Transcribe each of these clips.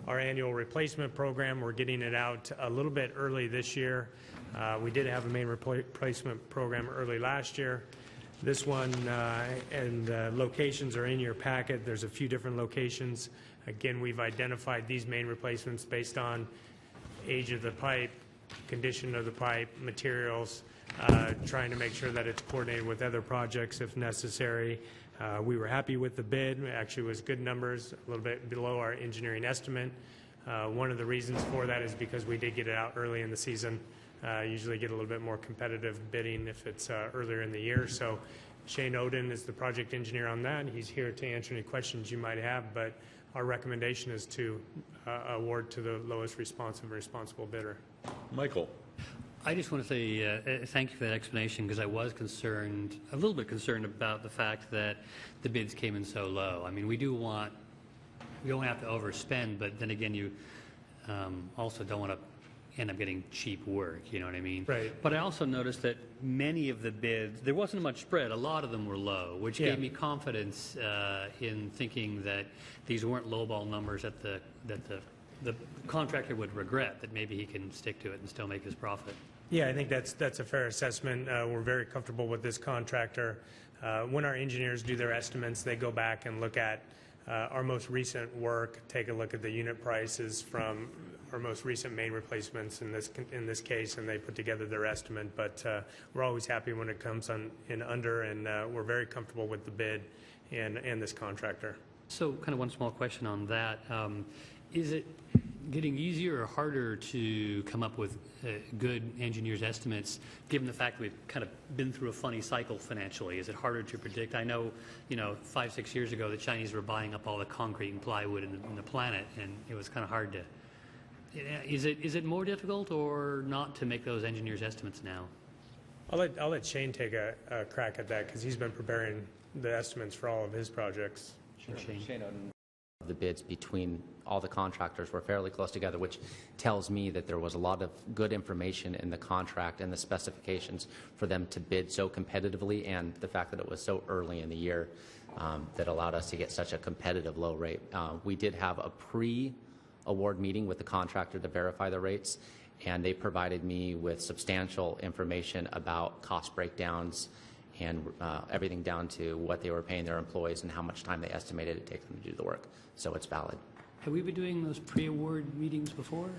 Our annual replacement program, we're getting it out a little bit early this year. We did have a main replacement program early last year. This one and locations are in your packet. There's a few different locations. Again, we've identified these main replacements based on age of the pipe, condition of the pipe, materials, trying to make sure that it's coordinated with other projects if necessary. We were happy with the bid. It actually was good numbers, a little bit below our engineering estimate. One of the reasons for that is because we did get it out early in the season. Usually get a little bit more competitive bidding if it's earlier in the year. So Shane Oden is the project engineer on that. He's here to answer any questions you might have, but our recommendation is to award to the lowest responsive and responsible bidder. Michael. I just want to say thank you for that explanation, because I was concerned, a little bit concerned about the fact that the bids came in so low. I mean, we don't want to overspend, but then again, you also don't want to end up getting cheap work, you know what I mean? Right. But I also noticed that many of the bids, there wasn't much spread. A lot of them were low, which gave me confidence in thinking that these weren't lowball numbers that the contractor would regret, that maybe he can stick to it and still make his profit. Yeah, I think that's a fair assessment. We're very comfortable with this contractor. When our engineers do their estimates, they go back and look at our most recent work, take a look at the unit prices from our most recent main replacements in this case, and they put together their estimate. But we're always happy when it comes in under, and we're very comfortable with the bid and this contractor. So, kind of one small question on that. Is it getting easier or harder to come up with good engineers' estimates, given the fact that we've kind of been through a funny cycle financially? Is it harder to predict? I know, 5-6 years ago, the Chinese were buying up all the concrete and plywood in the planet, and it was kind of hard to. Is it more difficult or not to make those engineers' estimates now? I'll let Shane take a crack at that, because he's been preparing the estimates for all of his projects. Sure. Shane. The bids between all the contractors were fairly close together, which tells me that there was a lot of good information in the contract and the specifications for them to bid so competitively, and the fact that it was so early in the year that allowed us to get such a competitive low rate. We did have a pre-award meeting with the contractor to verify the rates, and they provided me with substantial information about cost breakdowns and everything down to what they were paying their employees and how much time they estimated it take them to do the work. So it's valid. Have we been doing those pre-award meetings before?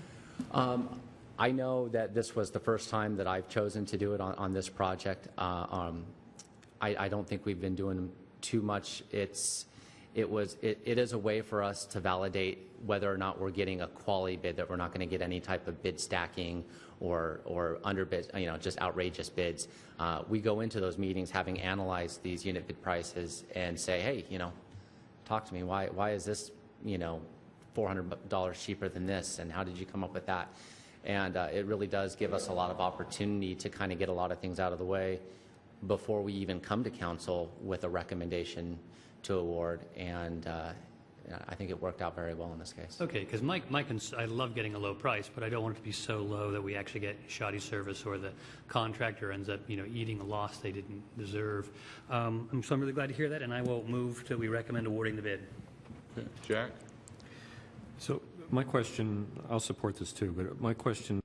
I know that this was the first time that I've chosen to do it on this project. I don't think we've been doing them too much. It is a way for us to validate whether or not we're getting a quality bid, that we're not going to get any type of bid stacking or underbid, just outrageous bids. We go into those meetings having analyzed these unit bid prices and say, hey, talk to me. Why is this, $400 cheaper than this, and how did you come up with that? And it really does give us a lot of opportunity to kind of get a lot of things out of the way before we even come to council with a recommendation to award, and I think it worked out very well in this case. Okay, because I love getting a low price, but I don't want it to be so low that we actually get shoddy service or the contractor ends up, eating a loss they didn't deserve. So I'm really glad to hear that, and I will move that we recommend awarding the bid. Okay. Jack? So my question, I'll support this too, but my question